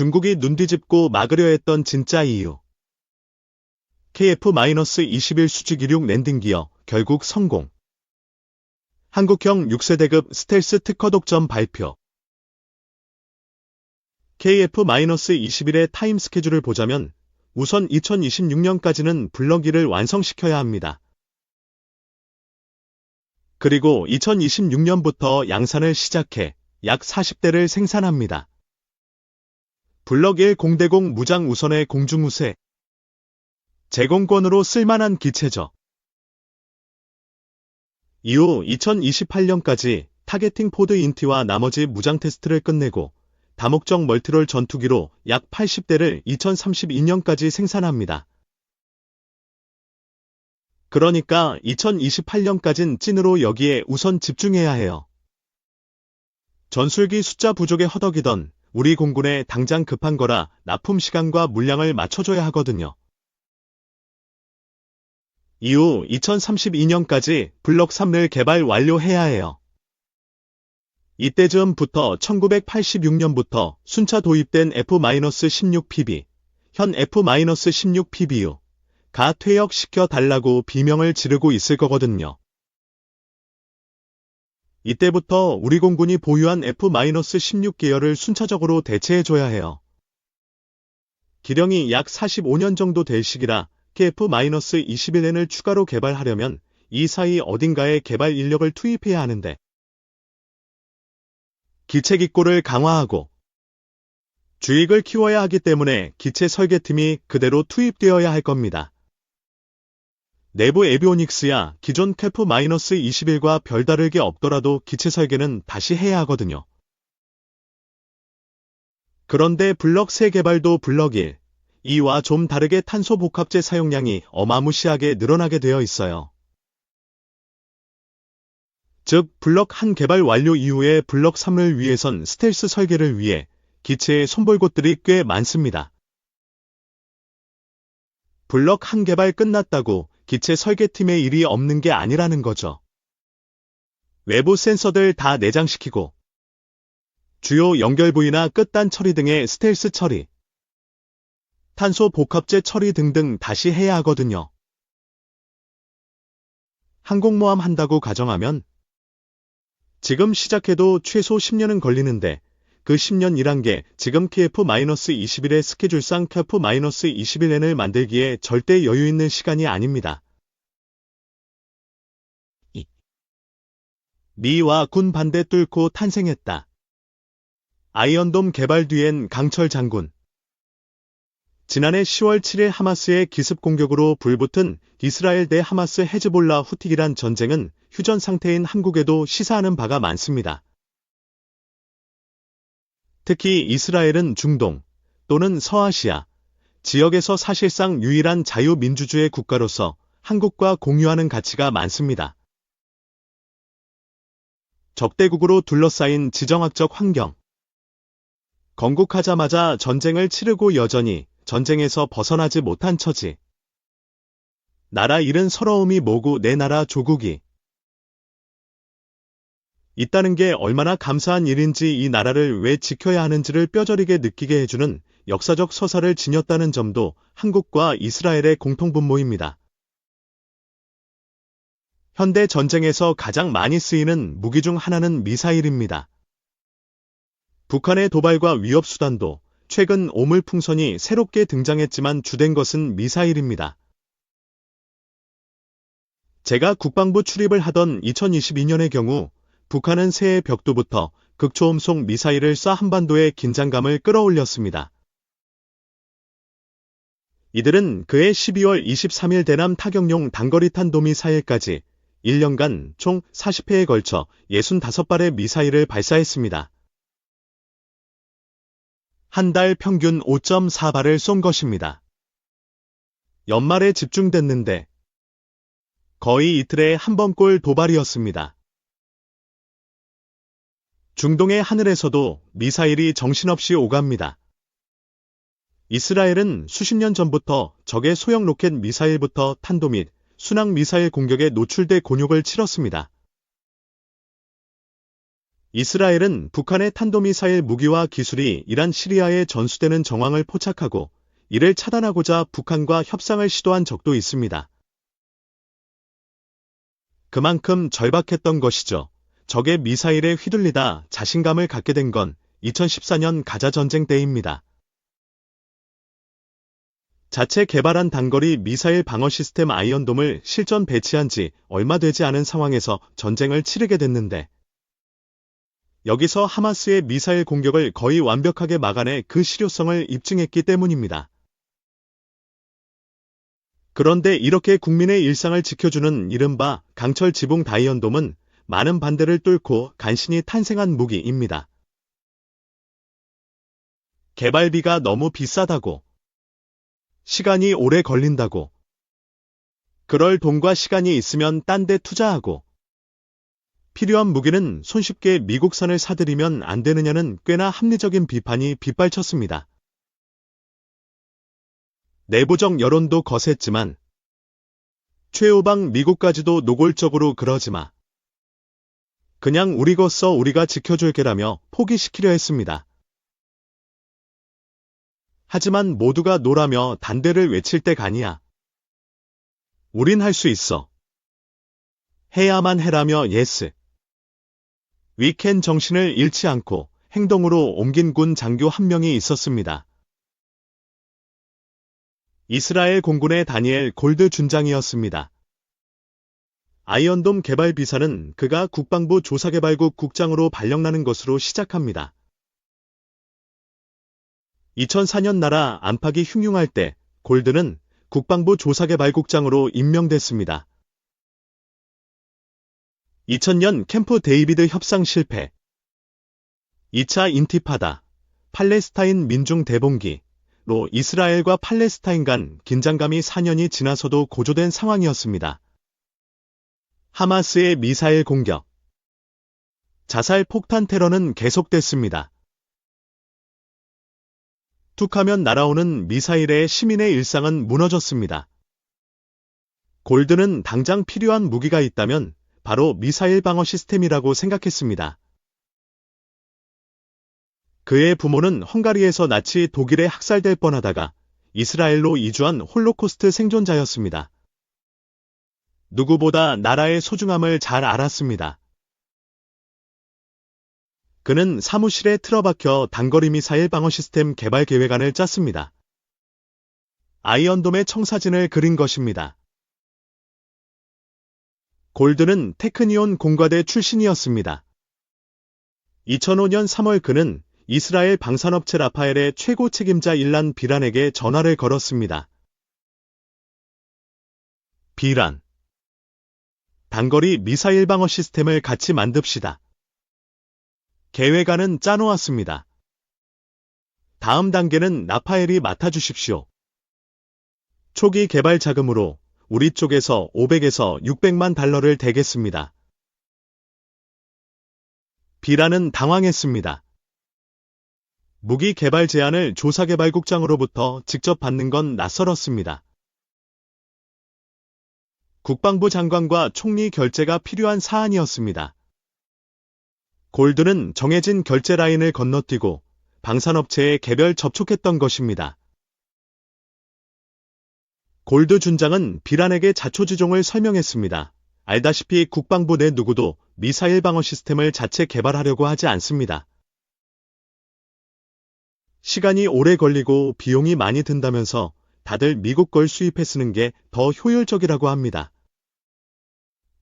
중국이 눈 뒤집고 막으려 했던 진짜 이유. KF-21 수직 이륙 랜딩 기어 결국 성공. 한국형 6세대급 스텔스 특허 독점 발표. KF-21의 타임 스케줄을 보자면 우선 2026년까지는 블럭 1을 완성시켜야 합니다. 그리고 2026년부터 양산을 시작해 약 40대를 생산합니다. 블럭 1 공대공 무장 우선의 공중우세. 제공권으로 쓸만한 기체죠. 이후 2028년까지 타겟팅 포드 인티와 나머지 무장 테스트를 끝내고 다목적 멀티롤 전투기로 약 80대를 2032년까지 생산합니다. 그러니까 2028년까진 찐으로 여기에 우선 집중해야 해요. 전술기 숫자 부족에 허덕이던 우리 공군에 당장 급한 거라 납품 시간과 물량을 맞춰줘야 하거든요. 이후 2032년까지 블럭 3를 개발 완료해야 해요. 이때쯤부터 1986년부터 순차 도입된 F-16PB, 현 F-16PBU가 퇴역시켜 달라고 비명을 지르고 있을 거거든요. 이때부터 우리 공군이 보유한 F-16 계열을 순차적으로 대체해줘야 해요. 기령이 약 45년 정도 될 시기라 KF-21N을 추가로 개발하려면 이 사이 어딘가에 개발 인력을 투입해야 하는데 기체 기꼬를 강화하고 주익을 키워야 하기 때문에 기체 설계팀이 그대로 투입되어야 할 겁니다. 내부 에비오닉스야 기존 KF-21과 별다를 게 없더라도 기체 설계는 다시 해야 하거든요. 그런데 블럭 3 개발도 블럭 1, 2와 좀 다르게 탄소 복합재 사용량이 어마무시하게 늘어나게 되어 있어요. 즉 블럭 1 개발 완료 이후에 블럭 3을 위해선 스텔스 설계를 위해 기체에 손볼 곳들이 꽤 많습니다. 블럭 1 개발 끝났다고 기체 설계팀의 일이 없는 게 아니라는 거죠. 외부 센서들 다 내장시키고 주요 연결 부위나 끝단 처리 등의 스텔스 처리, 탄소 복합재 처리 등등 다시 해야 하거든요. 항공모함 한다고 가정하면 지금 시작해도 최소 10년은 걸리는데 그 10년이란 게 지금 KF-21의 스케줄상 KF-21N을 만들기에 절대 여유 있는 시간이 아닙니다. 미와 군 반대 뚫고 탄생했다. 아이언돔 개발 뒤엔 강철 장군. 지난해 10월 7일 하마스의 기습 공격으로 불붙은 이스라엘 대 하마스 헤즈볼라 후티기란 전쟁은 휴전 상태인 한국에도 시사하는 바가 많습니다. 특히 이스라엘은 중동 또는 서아시아 지역에서 사실상 유일한 자유민주주의 국가로서 한국과 공유하는 가치가 많습니다. 적대국으로 둘러싸인 지정학적 환경. 건국하자마자 전쟁을 치르고 여전히 전쟁에서 벗어나지 못한 처지. 나라 잃은 서러움이 뭐고 내 나라 조국이 있다는 게 얼마나 감사한 일인지 이 나라를 왜 지켜야 하는지를 뼈저리게 느끼게 해주는 역사적 서사를 지녔다는 점도 한국과 이스라엘의 공통분모입니다. 현대 전쟁에서 가장 많이 쓰이는 무기 중 하나는 미사일입니다. 북한의 도발과 위협 수단도 최근 오물풍선이 새롭게 등장했지만 주된 것은 미사일입니다. 제가 국방부 출입을 하던 2022년의 경우 북한은 새해 벽두부터 극초음속 미사일을 쏴 한반도의 긴장감을 끌어올렸습니다. 이들은 그해 12월 23일 대남 타격용 단거리 탄도미사일까지 1년간 총 40회에 걸쳐 65발의 미사일을 발사했습니다. 한 달 평균 5.4발을 쏜 것입니다. 연말에 집중됐는데 거의 이틀에 한 번꼴 도발이었습니다. 중동의 하늘에서도 미사일이 정신없이 오갑니다. 이스라엘은 수십 년 전부터 적의 소형 로켓 미사일부터 탄도 및 순항 미사일 공격에 노출돼 곤욕을 치렀습니다. 이스라엘은 북한의 탄도미사일 무기와 기술이 이란 시리아에 전수되는 정황을 포착하고 이를 차단하고자 북한과 협상을 시도한 적도 있습니다. 그만큼 절박했던 것이죠. 적의 미사일에 휘둘리다 자신감을 갖게 된 건 2014년 가자 전쟁 때입니다. 자체 개발한 단거리 미사일 방어 시스템 아이언돔을 실전 배치한 지 얼마 되지 않은 상황에서 전쟁을 치르게 됐는데 여기서 하마스의 미사일 공격을 거의 완벽하게 막아내 그 실효성을 입증했기 때문입니다. 그런데 이렇게 국민의 일상을 지켜주는 이른바 강철 지붕 다이언돔은 많은 반대를 뚫고 간신히 탄생한 무기입니다. 개발비가 너무 비싸다고, 시간이 오래 걸린다고, 그럴 돈과 시간이 있으면 딴 데 투자하고, 필요한 무기는 손쉽게 미국산을 사들이면 안 되느냐는 꽤나 합리적인 비판이 빗발쳤습니다. 내부적 여론도 거셌지만 최후방 미국까지도 노골적으로 그러지 마. 그냥 우리 거 써 우리가 지켜줄게라며 포기시키려 했습니다. 하지만 모두가 노라며 단대를 외칠 때가 아니야. 우린 할 수 있어. 해야만 해라며 예스. 위켄 정신을 잃지 않고 행동으로 옮긴 군 장교 한 명이 있었습니다. 이스라엘 공군의 다니엘 골드 준장이었습니다. 아이언돔 개발 비사는 그가 국방부 조사개발국 국장으로 발령나는 것으로 시작합니다. 2004년 나라 안팎이 흉흉할 때 골드는 국방부 조사개발국장으로 임명됐습니다. 2000년 캠프 데이비드 협상 실패, 2차 인티파다, 팔레스타인 민중 대봉기로 이스라엘과 팔레스타인 간 긴장감이 4년이 지나서도 고조된 상황이었습니다. 하마스의 미사일 공격, 자살 폭탄 테러는 계속됐습니다. 툭하면 날아오는 미사일에 시민의 일상은 무너졌습니다. 골드는 당장 필요한 무기가 있다면 바로 미사일 방어 시스템이라고 생각했습니다. 그의 부모는 헝가리에서 나치 독일에 학살될 뻔하다가 이스라엘로 이주한 홀로코스트 생존자였습니다. 누구보다 나라의 소중함을 잘 알았습니다. 그는 사무실에 틀어박혀 단거리 미사일 방어 시스템 개발 계획안을 짰습니다. 아이언돔의 청사진을 그린 것입니다. 골드는 테크니온 공과대 출신이었습니다. 2005년 3월 그는 이스라엘 방산업체 라파엘의 최고 책임자 일란 비란에게 전화를 걸었습니다. 비란, 단거리 미사일 방어 시스템을 같이 만듭시다. 계획안은 짜놓았습니다. 다음 단계는 라파엘이 맡아주십시오. 초기 개발 자금으로 우리 쪽에서 500에서 600만 달러를 대겠습니다. 비란은 당황했습니다. 무기 개발 제안을 조사개발국장으로부터 직접 받는 건 낯설었습니다. 국방부 장관과 총리 결재가 필요한 사안이었습니다. 골드는 정해진 결제 라인을 건너뛰고 방산업체에 개별 접촉했던 것입니다. 골드 준장은 비란에게 자초지종을 설명했습니다. 알다시피 국방부 내 누구도 미사일 방어 시스템을 자체 개발하려고 하지 않습니다. 시간이 오래 걸리고 비용이 많이 든다면서 다들 미국 걸 수입해 쓰는 게 더 효율적이라고 합니다.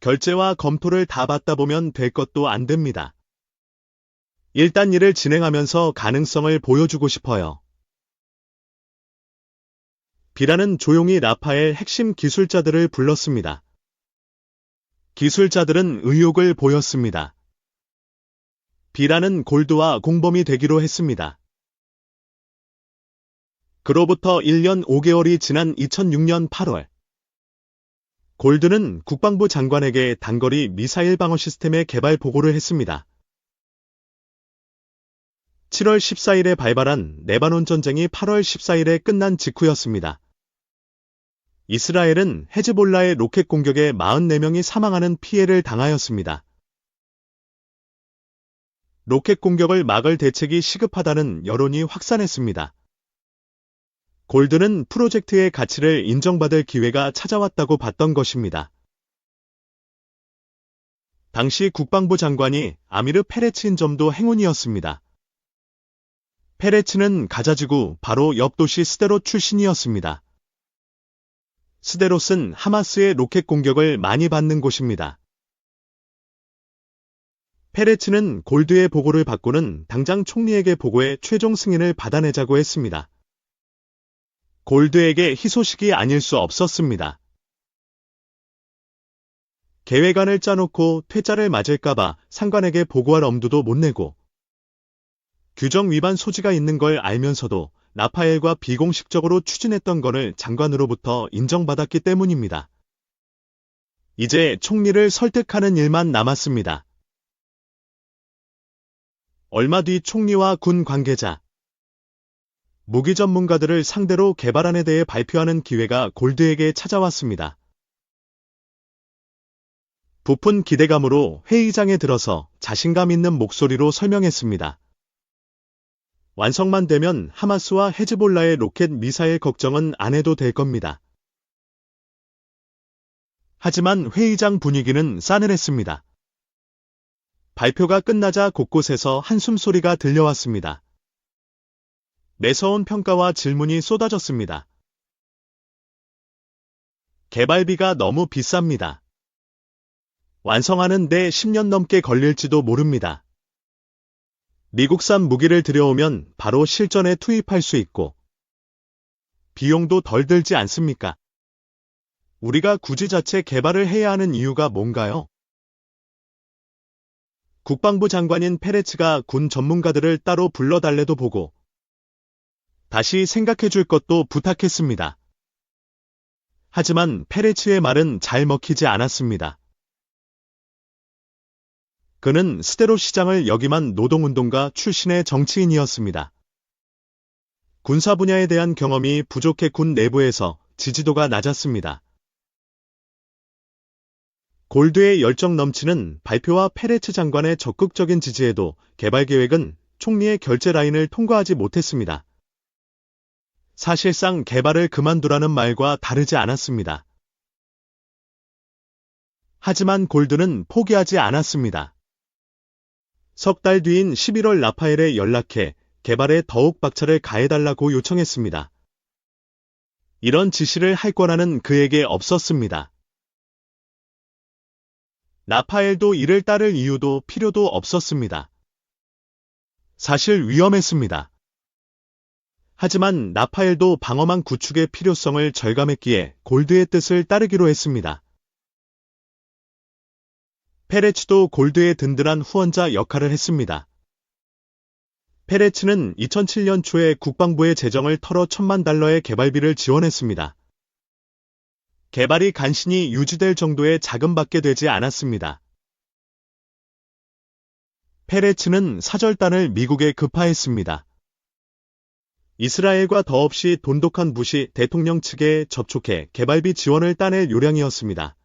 결제와 검토를 다 받다 보면 될 것도 안 됩니다. 일단 일을 진행하면서 가능성을 보여주고 싶어요. 비란은 조용히 라파엘 핵심 기술자들을 불렀습니다. 기술자들은 의욕을 보였습니다. 비란은 골드와 공범이 되기로 했습니다. 그로부터 1년 5개월이 지난 2006년 8월, 골드는 국방부 장관에게 단거리 미사일 방어 시스템의 개발 보고를 했습니다. 7월 14일에 발발한 레바논 전쟁이 8월 14일에 끝난 직후였습니다. 이스라엘은 헤즈볼라의 로켓 공격에 44명이 사망하는 피해를 당하였습니다. 로켓 공격을 막을 대책이 시급하다는 여론이 확산했습니다. 골드는 프로젝트의 가치를 인정받을 기회가 찾아왔다고 봤던 것입니다. 당시 국방부 장관이 아미르 페레츠인 점도 행운이었습니다. 페레츠는 가자지구 바로 옆 도시 스데롯 출신이었습니다. 스데롯은 하마스의 로켓 공격을 많이 받는 곳입니다. 페레츠는 골드의 보고를 받고는 당장 총리에게 보고해 최종 승인을 받아내자고 했습니다. 골드에게 희소식이 아닐 수 없었습니다. 계획안을 짜놓고 퇴짜를 맞을까봐 상관에게 보고할 엄두도 못 내고 규정 위반 소지가 있는 걸 알면서도 라파엘과 비공식적으로 추진했던 것을 장관으로부터 인정받았기 때문입니다. 이제 총리를 설득하는 일만 남았습니다. 얼마 뒤 총리와 군 관계자, 무기 전문가들을 상대로 개발안에 대해 발표하는 기회가 골드에게 찾아왔습니다. 부푼 기대감으로 회의장에 들어서 자신감 있는 목소리로 설명했습니다. 완성만 되면 하마스와 헤즈볼라의 로켓 미사일 걱정은 안 해도 될 겁니다. 하지만 회의장 분위기는 싸늘했습니다. 발표가 끝나자 곳곳에서 한숨 소리가 들려왔습니다. 매서운 평가와 질문이 쏟아졌습니다. 개발비가 너무 비쌉니다. 완성하는 데 10년 넘게 걸릴지도 모릅니다. 미국산 무기를 들여오면 바로 실전에 투입할 수 있고 비용도 덜 들지 않습니까? 우리가 굳이 자체 개발을 해야 하는 이유가 뭔가요? 국방부 장관인 페레츠가 군 전문가들을 따로 불러달래도 보고 다시 생각해 줄 것도 부탁했습니다. 하지만 페레츠의 말은 잘 먹히지 않았습니다. 그는 스데롯 시장을 역임한 노동운동가 출신의 정치인이었습니다. 군사 분야에 대한 경험이 부족해 군 내부에서 지지도가 낮았습니다. 골드의 열정 넘치는 발표와 페레츠 장관의 적극적인 지지에도 개발 계획은 총리의 결재 라인을 통과하지 못했습니다. 사실상 개발을 그만두라는 말과 다르지 않았습니다. 하지만 골드는 포기하지 않았습니다. 석 달 뒤인 11월 라파엘에 연락해 개발에 더욱 박차를 가해달라고 요청했습니다. 이런 지시를 할 권한은 그에게 없었습니다. 라파엘도 이를 따를 이유도 필요도 없었습니다. 사실 위험했습니다. 하지만 라파엘도 방어망 구축의 필요성을 절감했기에 골드의 뜻을 따르기로 했습니다. 페레츠도 골드의 든든한 후원자 역할을 했습니다. 페레츠는 2007년 초에 국방부의 재정을 털어 $10,000,000의 개발비를 지원했습니다. 개발이 간신히 유지될 정도의 자금밖에 되지 않았습니다. 페레츠는 사절단을 미국에 급파했습니다. 이스라엘과 더없이 돈독한 부시 대통령 측에 접촉해 개발비 지원을 따낼 요량이었습니다.